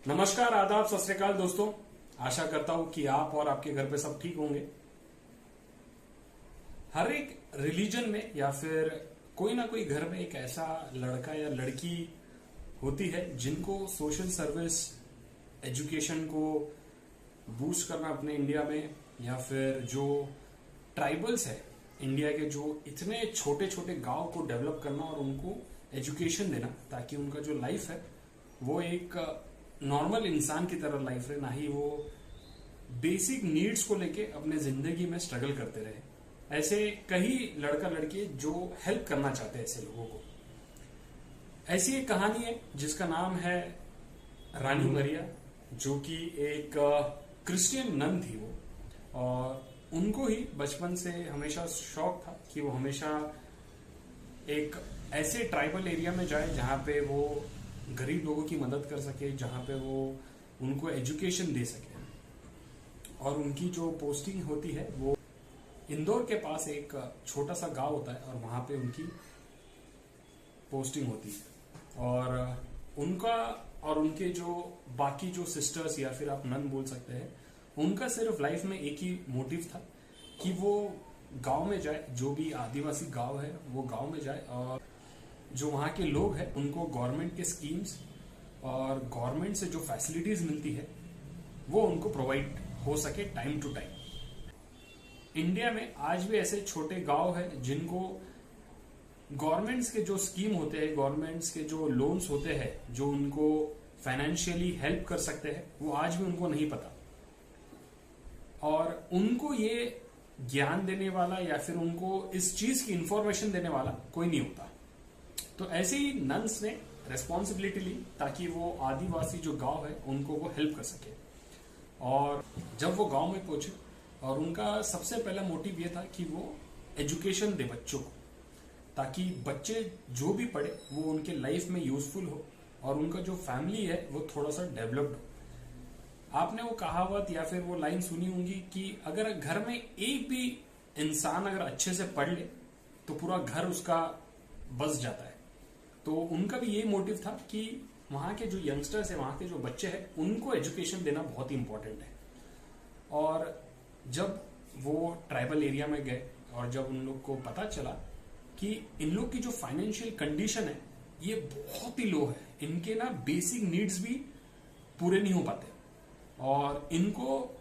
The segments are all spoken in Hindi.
नमस्कार, आदाब, सत श्री अकाल दोस्तों। आशा करता हूं कि आप और आपके घर पे सब ठीक होंगे। हर एक रिलीजन में या फिर कोई ना कोई घर में एक ऐसा लड़का या लड़की होती है जिनको सोशल सर्विस एजुकेशन को बूस्ट करना अपने इंडिया में, या फिर जो ट्राइबल्स है इंडिया के, जो इतने छोटे छोटे गांव को डेवलप करना और उनको एजुकेशन देना ताकि उनका जो लाइफ है वो एक नॉर्मल इंसान की तरह लाइफ रहे, ना ही वो बेसिक नीड्स को लेके अपने जिंदगी में स्ट्रगल करते रहे। ऐसे कई लड़का लड़की जो हेल्प करना चाहते हैं ऐसे लोगों को। ऐसी एक कहानी है जिसका नाम है रानी मरिया, जो कि एक क्रिश्चियन नन थी वो, और उनको ही बचपन से हमेशा शौक था कि वो हमेशा एक ऐसे ट्राइबल एरिया में जाए जहां पे वो गरीब लोगों की मदद कर सके, जहां पे वो उनको एजुकेशन दे सके। और उनकी जो पोस्टिंग होती है वो इंदौर के पास एक छोटा सा गांव होता है और वहां पे उनकी पोस्टिंग होती है। और उनका और उनके जो बाकी जो सिस्टर्स या फिर आप नन बोल सकते हैं, उनका सिर्फ लाइफ में एक ही मोटिव था कि वो गांव में जाए, जो भी आदिवासी गांव है वो गांव में जाए, और जो वहां के लोग हैं उनको गवर्नमेंट के स्कीम्स और गवर्नमेंट से जो फैसिलिटीज मिलती है वो उनको प्रोवाइड हो सके टाइम टू टाइम। इंडिया में आज भी ऐसे छोटे गांव है जिनको गवर्नमेंट्स के जो स्कीम होते हैं, गवर्नमेंट्स के जो लोन्स होते हैं जो उनको फाइनेंशियली हेल्प कर सकते हैं, वो आज भी उनको नहीं पता। और उनको ये ज्ञान देने वाला या फिर उनको इस चीज की इंफॉर्मेशन देने वाला कोई नहीं होता। तो ऐसे ही नन्स ने रेस्पॉन्सिबिलिटी ली ताकि वो आदिवासी जो गांव है उनको वो हेल्प कर सके। और जब वो गांव में पहुंचे, और उनका सबसे पहला मोटिव ये था कि वो एजुकेशन दे बच्चों को, ताकि बच्चे जो भी पढ़े वो उनके लाइफ में यूजफुल हो और उनका जो फैमिली है वो थोड़ा सा डेवलप्ड हो। आपने वो कहावत या फिर वो लाइन सुनी होंगी कि अगर घर में एक भी इंसान अगर अच्छे से पढ़ ले तो पूरा घर उसका बस जाता है। तो उनका भी ये मोटिव था कि वहां के जो यंगस्टर्स है, वहां के जो बच्चे हैं, उनको एजुकेशन देना बहुत ही इंपॉर्टेंट है। और जब वो ट्राइबल एरिया में गए और जब उन लोग को पता चला कि इन लोग की जो फाइनेंशियल कंडीशन है ये बहुत ही लो है, इनके ना बेसिक नीड्स भी पूरे नहीं हो पाते, और इनको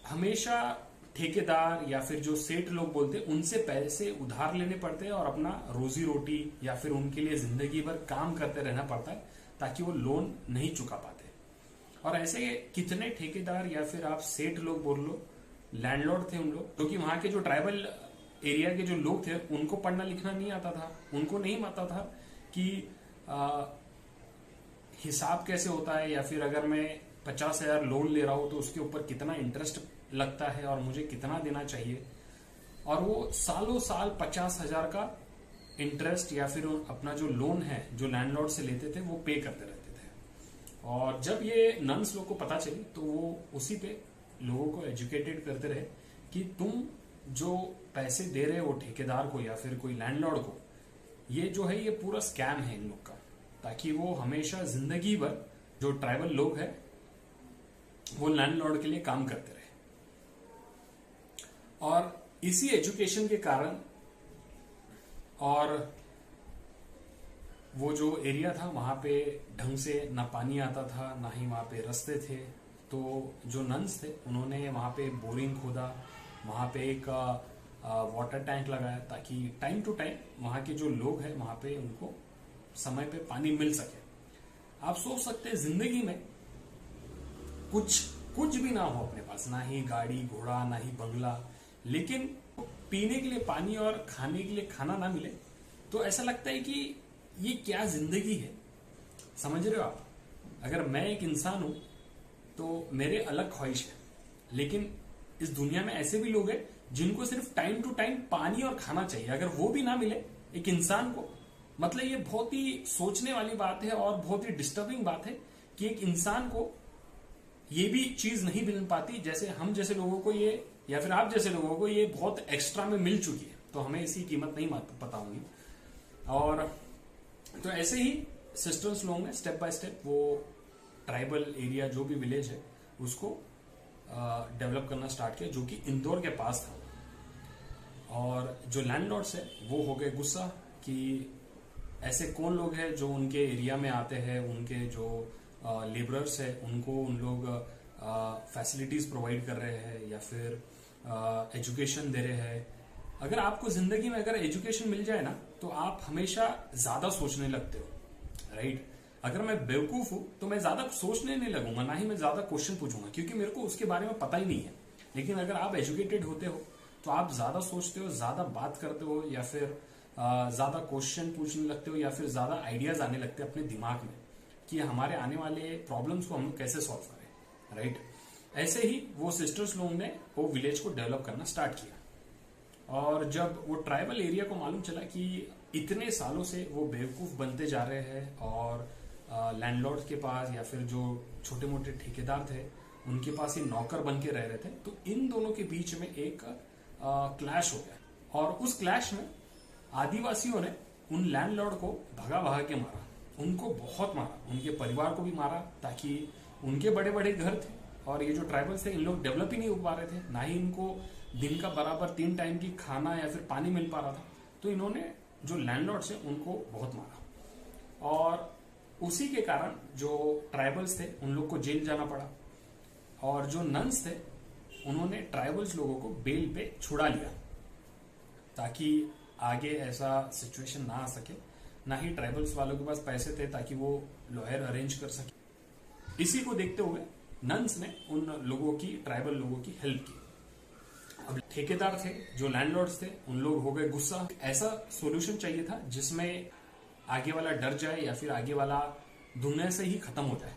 हमेशा ठेकेदार या फिर जो सेठ लोग बोलते हैं उनसे पैसे उधार लेने पड़ते हैं और अपना रोजी रोटी या फिर उनके लिए जिंदगी भर काम करते रहना पड़ता है ताकि वो लोन नहीं चुका पाते। और ऐसे कितने ठेकेदार या फिर आप सेठ लोग बोल लो, लैंडलॉर्ड थे उन लोग, क्योंकि वहां के जो ट्राइबल एरिया के जो लोग थे उनको पढ़ना लिखना नहीं आता था, उनको नहीं पता था कि हिसाब कैसे होता है, या फिर अगर मैं 50,000 लोन ले रहा हूं तो उसके ऊपर कितना इंटरेस्ट लगता है और मुझे कितना देना चाहिए। और वो सालों साल 50,000 का इंटरेस्ट या फिर अपना जो लोन है जो लैंडलॉर्ड से लेते थे वो पे करते रहते थे। और जब ये नन्स लोग को पता चली तो वो उसी पे लोगों को एजुकेटेड करते रहे कि तुम जो पैसे दे रहे हो ठेकेदार को या फिर कोई लैंडलॉर्ड को, ये जो है ये पूरा स्कैम है इन लोग का, ताकि वो हमेशा जिंदगी भर जो ट्राइबल लोग हैं वो लैंडलॉर्ड के लिए काम करते रहे। और इसी एजुकेशन के कारण, और वो जो एरिया था वहां पे ढंग से ना पानी आता था, ना ही वहां पे रास्ते थे, तो जो नन्स थे उन्होंने वहां पे बोरिंग खोदा, वहां पे एक वाटर टैंक लगाया ताकि टाइम टू टाइम वहां के जो लोग हैं वहां पे उनको समय पे पानी मिल सके। आप सोच सकते हैं जिंदगी में कुछ भी ना हो अपने पास, ना ही गाड़ी घोड़ा ना ही बंगला, लेकिन पीने के लिए पानी और खाने के लिए खाना ना मिले तो ऐसा लगता है कि ये क्या जिंदगी है। समझ रहे हो आप? अगर मैं एक इंसान हूं तो मेरे अलग ख्वाहिश है, लेकिन इस दुनिया में ऐसे भी लोग हैं जिनको सिर्फ टाइम टू टाइम पानी और खाना चाहिए। अगर वो भी ना मिले एक इंसान को, मतलब ये बहुत ही सोचने वाली बात है और बहुत ही डिस्टर्बिंग बात है कि एक इंसान को ये भी चीज नहीं मिल पाती जैसे हम जैसे लोगों को ये, या फिर आप जैसे लोगों को ये बहुत एक्स्ट्रा में मिल चुकी है, तो हमें इसकी कीमत नहीं पता होगी। और तो ऐसे ही सिस्टर्स लोग ने स्टेप बाय स्टेप वो ट्राइबल एरिया जो भी विलेज है उसको डेवलप करना स्टार्ट किया, जो कि इंदौर के पास था। और जो लैंडलॉर्ड्स है वो हो गए गुस्सा कि ऐसे कौन लोग हैं जो उनके एरिया में आते हैं, उनके जो लेबरर्स है उनको उन लोग फैसिलिटीज प्रोवाइड कर रहे हैं या फिर एजुकेशन दे रहे हैं। अगर आपको जिंदगी में अगर एजुकेशन मिल जाए ना तो आप हमेशा ज्यादा सोचने लगते हो, राइट। अगर मैं बेवकूफ हूं तो मैं ज्यादा सोचने नहीं लगूंगा, ना ही मैं ज्यादा क्वेश्चन पूछूंगा, क्योंकि मेरे को उसके बारे में पता ही नहीं है। लेकिन अगर आप एजुकेटेड होते हो तो आप ज्यादा सोचते हो, ज्यादा बात करते हो, या फिर ज्यादा क्वेश्चन पूछने लगते हो, या फिर ज्यादा आइडियाज आने लगते हैं अपने दिमाग में कि हमारे आने वाले प्रॉब्लम्स को हम कैसे सॉल्व करें, राइट। ऐसे ही वो सिस्टर्स लोगों ने वो विलेज को डेवलप करना स्टार्ट किया। और जब वो ट्राइबल एरिया को मालूम चला कि इतने सालों से वो बेवकूफ बनते जा रहे हैं और लैंडलॉर्ड के पास या फिर जो छोटे मोटे ठेकेदार थे उनके पास ये नौकर बन के रह रहे थे, तो इन दोनों के बीच में एक क्लैश हो गया। और उस क्लैश में आदिवासियों ने उन लैंडलॉर्ड को भगा भगा के मारा, उनको बहुत मारा, उनके परिवार को भी मारा, ताकि उनके बड़े बड़े घर थे और ये जो ट्राइबल्स थे इन लोग डेवलप ही नहीं हो पा रहे थे, ना ही इनको दिन का बराबर 3 टाइम की खाना या फिर पानी मिल पा रहा था। तो इन्होंने जो लैंडलॉर्ड्स है उनको बहुत मारा और उसी के कारण जो ट्राइबल्स थे उन लोग को जेल जाना पड़ा। और जो नन्स थे उन्होंने ट्राइबल्स लोगों को बेल पे छुड़ा लिया ताकि आगे ऐसा सिचुएशन ना आ सके, ना ही ट्राइबल्स वालों के पास पैसे थे ताकि वो लॉयर अरेंज कर सके। इसी को देखते हुए नन्स ने उन लोगों की, ट्राइबल लोगों की हेल्प की। अब ठेकेदार थे, जो लैंडलॉर्ड्स थे, उन लोग हो गए गुस्सा। ऐसा सॉल्यूशन चाहिए था जिसमें आगे वाला डर जाए या फिर आगे वाला दुनिया से ही खत्म हो जाए।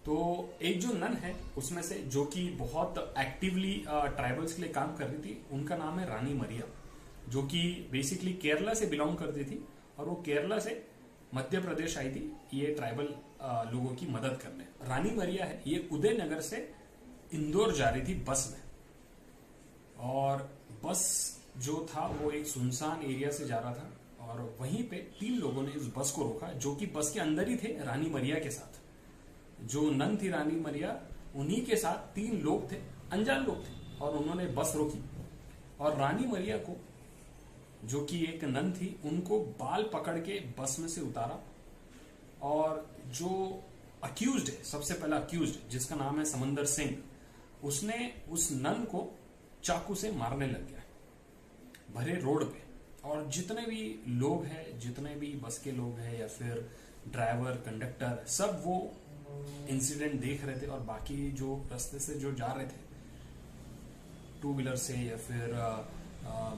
तो एक जो नन है उसमें से, जो कि बहुत एक्टिवली ट्राइबल्स के लिए काम कर रही थी, उनका नाम है रानी मरिया, जो कि बेसिकली केरला से बिलोंग करती थी और वो केरला से मध्य प्रदेश आई थी ये ट्राइबल लोगों की मदद करने। रानी मरिया है ये उदयनगर से इंदौर जा रही थी बस में, और बस जो था वो एक सुनसान एरिया से जा रहा था और वहीं पे 3 लोगों ने इस बस को रोका, जो कि बस के अंदर ही थे रानी मरिया के साथ। जो नन थी रानी मरिया, उन्हीं के साथ 3 लोग थे, अनजान लोग थे, और उन्होंने बस रोकी और रानी मरिया को, जो कि एक नन थी, उनको बाल पकड़ के बस में से उतारा। और जो अक्यूज्ड है, सबसे पहला अक्यूज्ड जिसका नाम है समंदर सिंह, उसने उस नन को चाकू से मारने लग गया भरे रोड पे। और जितने भी लोग हैं, जितने भी बस के लोग हैं या फिर ड्राइवर, कंडक्टर, सब वो इंसिडेंट देख रहे थे। और बाकी जो रास्ते से जो जा रहे थे 2 व्हीलर से या फिर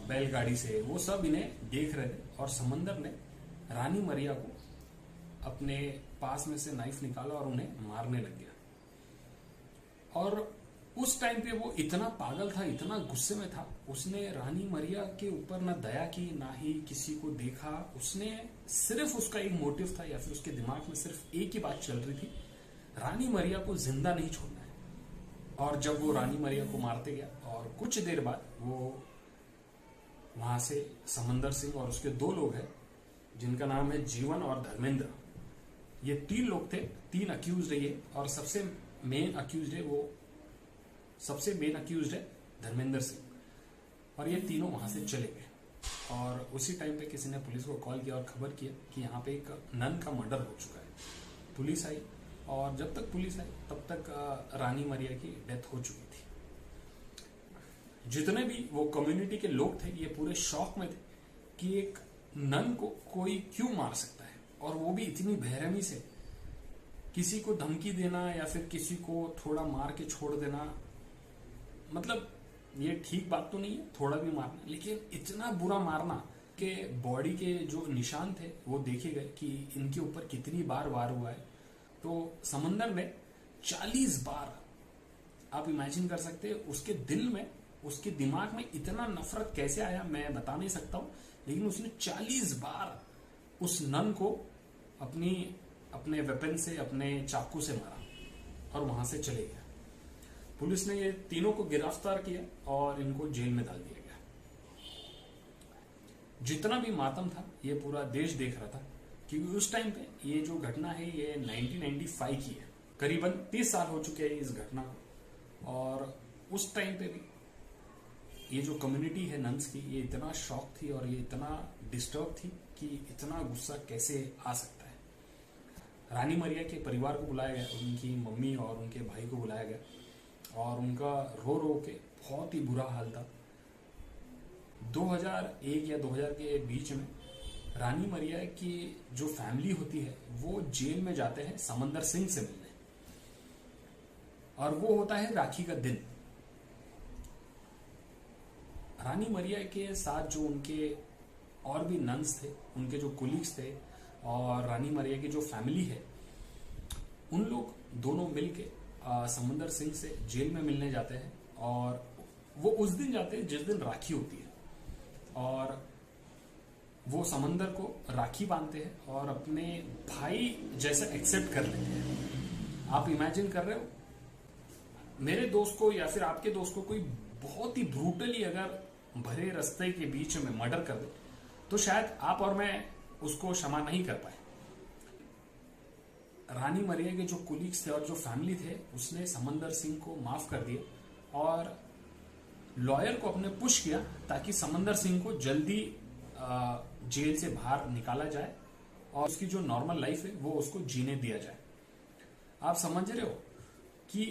बैलगाड़ी से, वो सब इन्हें देख रहे थे। और समंदर ने रानी मरिया को अपने पास में से नाइफ निकाला और उन्हें मारने लग गया। और उस टाइम पे वो इतना पागल था, इतना गुस्से में था, उसने रानी मरिया के ऊपर ना दया की, ना ही किसी को देखा। उसने सिर्फ, उसका एक मोटिव था या फिर उसके दिमाग में सिर्फ एक ही बात चल रही थी, रानी मरिया को जिंदा नहीं छोड़ना है। और जब वो रानी मरिया को मारते गया और कुछ देर बाद वो वहां से समंदर सिंह और उसके 2 लोग हैं जिनका नाम है जीवन और धर्मेंद्र, ये 3 लोग थे, 3 अक्यूज है। और सबसे मेन अक्यूज है धर्मेंद्र सिंह। और ये तीनों वहां से चले गए। और उसी टाइम पे किसी ने पुलिस को कॉल किया और खबर किया कि यहाँ पे एक नन का मर्डर हो चुका है। पुलिस आई और जब तक पुलिस आई तब तक रानी मरिया की डेथ हो चुकी थी। जितने भी वो कम्युनिटी के लोग थे ये पूरे शॉक में थे कि एक नन को कोई क्यों मार सकता है, और वो भी इतनी बेरहमी से। किसी को धमकी देना या फिर किसी को थोड़ा मार के छोड़ देना, मतलब ये ठीक बात तो नहीं है थोड़ा भी मारना, लेकिन इतना बुरा मारना कि बॉडी के जो निशान थे वो देखे गए कि इनके ऊपर कितनी बार वार हुआ है। तो समंदर ने 40 बार, आप इमेजिन कर सकते हैं उसके दिल में, उसके दिमाग में इतना नफरत कैसे आया मैं बता नहीं सकता हूं, लेकिन उसने 40 बार उस नन को अपने वेपन से, अपने चाकू से मारा और वहां से चले गया। पुलिस ने ये तीनों को गिरफ्तार किया और इनको जेल में डाल दिया गया। जितना भी मातम था ये पूरा देश देख रहा था क्योंकि उस टाइम पे ये जो घटना है ये 1995 की है, करीबन 30 साल हो चुके हैं इस घटना को। और उस टाइम पे भी ये जो कम्युनिटी है नन्स की, ये इतना शॉक थी और ये इतना डिस्टर्ब थी कि इतना गुस्सा कैसे आ सकता है। रानी मरिया के परिवार को बुलाया गया, उनकी मम्मी और उनके भाई को बुलाया गया और उनका रो रो के बहुत ही बुरा हाल था। 2001 या 2000 के बीच में रानी मरिया की जो फैमिली होती है वो जेल में जाते हैं समंदर सिंह से मिलने, और वो होता है राखी का दिन। रानी मरिया के साथ जो उनके और भी नन्स थे, उनके जो कुलीग्स थे और रानी मरिया की जो फैमिली है, उन लोग दोनों मिलके समंदर सिंह से जेल में मिलने जाते हैं। और वो उस दिन जाते हैं जिस दिन राखी होती है, और वो समंदर को राखी बांधते हैं और अपने भाई जैसा एक्सेप्ट कर लेते हैं। आप इमेजिन कर रहे हो, मेरे दोस्त को या फिर आपके दोस्त को कोई बहुत ही ब्रूटली अगर भरे रास्ते के बीच में मर्डर कर दे तो शायद आप और मैं उसको क्षमा नहीं कर पाए। रानी मरिया के जो कुलीग्स थे और जो फैमिली थे, उसने समंदर सिंह को माफ कर दिया और लॉयर को अपने पुश किया ताकि समंदर सिंह को जल्दी जेल से बाहर निकाला जाए और उसकी जो नॉर्मल लाइफ है वो उसको जीने दिया जाए। आप समझ रहे हो कि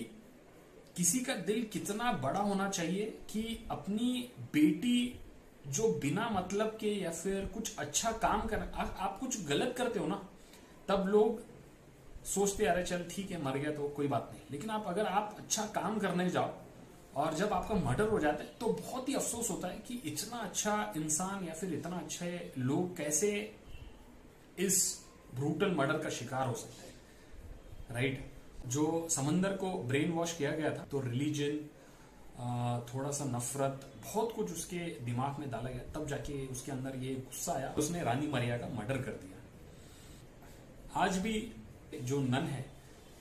किसी का दिल कितना बड़ा होना चाहिए कि अपनी बेटी जो बिना मतलब के या फिर कुछ अच्छा काम कर, आप कुछ गलत करते हो ना, तब लोग सोचते अरे चल ठीक है मर गया तो कोई बात नहीं। लेकिन अगर आप अच्छा काम करने जाओ और जब आपका मर्डर हो जाता है तो बहुत ही अफसोस होता है कि इतना अच्छा इंसान या फिर इतना अच्छे लोग कैसे इस ब्रूटल मर्डर का शिकार हो सकते हैं, राइट। जो समंदर को ब्रेन वॉश किया गया था, तो रिलीजन, थोड़ा सा नफरत, बहुत कुछ उसके दिमाग में डाला गया, तब जाके उसके अंदर ये गुस्सा आया, उसने रानी मरिया का मर्डर कर दिया। आज भी जो नन है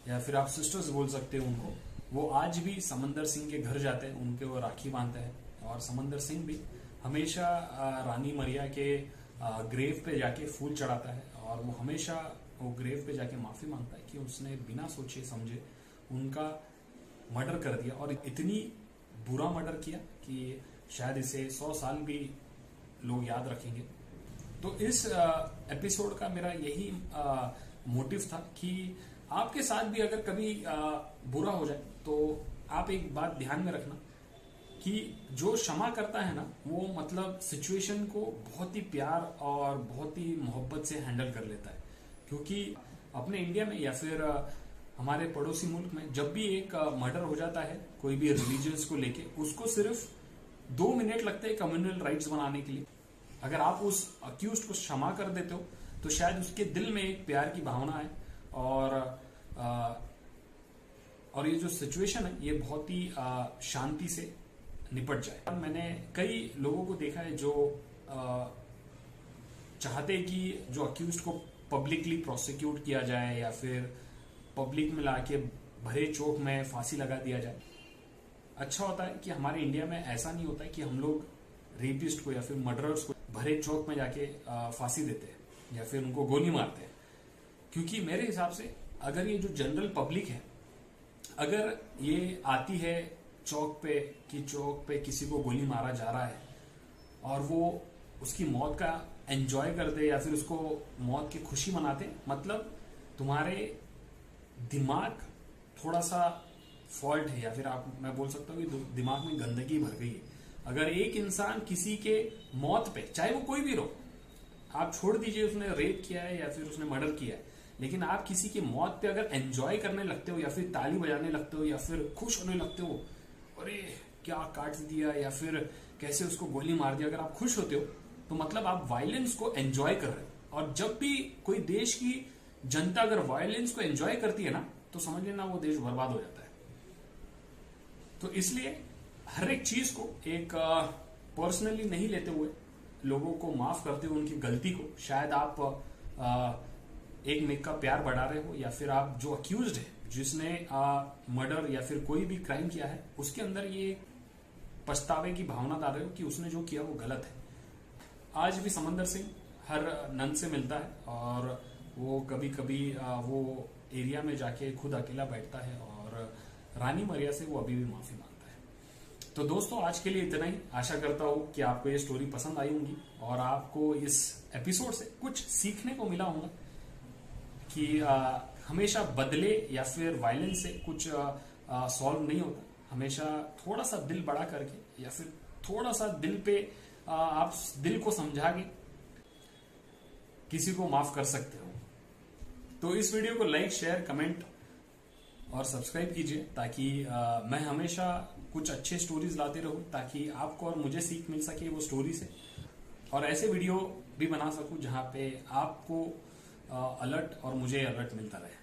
या फिर आप सिस्टर्स बोल सकते हो उनको, वो आज भी समंदर सिंह के घर जाते हैं, उनके वो राखी बांधते हैं। और समंदर सिंह भी हमेशा रानी मरिया के ग्रेव पे जाके फूल चढ़ाता है और वो हमेशा वो ग्रेव पे जाके माफी मांगता है कि उसने बिना सोचे समझे उनका मर्डर कर दिया और इतनी बुरा मर्डर किया कि शायद इसे 100 साल भी लोग याद रखेंगे। तो इस एपिसोड का मेरा यही मोटिव था कि आपके साथ भी अगर कभी बुरा हो जाए तो आप एक बात ध्यान में रखना कि जो क्षमा करता है ना, वो मतलब सिचुएशन को बहुत ही प्यार और बहुत ही मोहब्बत से हैंडल कर लेता है। क्योंकि अपने इंडिया में या फिर हमारे पड़ोसी मुल्क में जब भी एक मर्डर हो जाता है कोई भी रिलीजियंस को लेके, उसको सिर्फ 2 मिनट लगते हैं कम्युनल राइट्स बनाने के लिए। अगर आप उस अक्यूज्ड को क्षमा कर देते हो तो शायद उसके दिल में एक प्यार की भावना है और ये जो सिचुएशन है ये बहुत ही शांति से निपट जाए। मैंने कई लोगों को देखा है जो चाहते हैं कि जो अक्यूज्ड को पब्लिकली प्रोसिक्यूट किया जाए या फिर पब्लिक में लाके भरे चौक में फांसी लगा दिया जाए। अच्छा होता है कि हमारे इंडिया में ऐसा नहीं होता है कि हम लोग रेपिस्ट को या फिर मर्डरर्स को भरे चौक में जाके फांसी देते हैं या फिर उनको गोली मारते हैं। क्योंकि मेरे हिसाब से अगर ये जो जनरल पब्लिक है, अगर ये आती है चौक पे किसी को गोली मारा जा रहा है और वो उसकी मौत का एंजॉय करते या फिर उसको मौत की खुशी मनाते, मतलब तुम्हारे दिमाग थोड़ा सा फॉल्ट है या फिर मैं बोल सकता हूँ कि दिमाग में गंदगी भर गई है। अगर एक इंसान किसी के मौत पे, चाहे वो कोई भी हो, आप छोड़ दीजिए उसने रेप किया है या फिर उसने मर्डर किया है, लेकिन आप किसी की मौत पे अगर एंजॉय करने लगते हो या फिर ताली बजाने लगते हो या फिर खुश होने लगते हो, अरे क्या काट दिया या फिर कैसे उसको गोली मार दिया, अगर आप खुश होते हो तो मतलब आप वायलेंस को एंजॉय कर रहे हो। और जब भी कोई देश की जनता अगर वायलेंस को एंजॉय करती है ना, तो समझ लेना वो देश बर्बाद हो जाता है। तो इसलिए हर एक चीज को एक पर्सनली नहीं लेते हुए, लोगों को माफ करते हुए उनकी गलती को, शायद आप एक मेक का प्यार बढ़ा रहे हो या फिर आप जो अक्यूज्ड है जिसने मर्डर या फिर कोई भी क्राइम किया है उसके अंदर ये पछतावे की भावना डाल रहे हो कि उसने जो किया वो गलत है। आज भी समंदर सिंह हर नन से मिलता है और वो कभी कभी वो एरिया में जाके खुद अकेला बैठता है और रानी मरिया से वो अभी भी माफी मांगता है। तो दोस्तों आज के लिए इतना ही। आशा करता हूँ कि आपको ये स्टोरी पसंद आई होगी और आपको इस एपिसोड से कुछ सीखने को मिला होगा कि हमेशा बदले या फिर वायलेंस से कुछ सॉल्व नहीं होता। हमेशा थोड़ा सा दिल बड़ा करके या फिर थोड़ा सा दिल पे आप दिल को समझा के किसी को माफ कर सकते हो। तो इस वीडियो को लाइक, शेयर, कमेंट और सब्सक्राइब कीजिए ताकि मैं हमेशा कुछ अच्छे स्टोरीज लाते रहूं, ताकि आपको और मुझे सीख मिल सके वो स्टोरी से, और ऐसे वीडियो भी बना सकूं जहां पे आपको अलर्ट और मुझे अलर्ट मिलता रहे।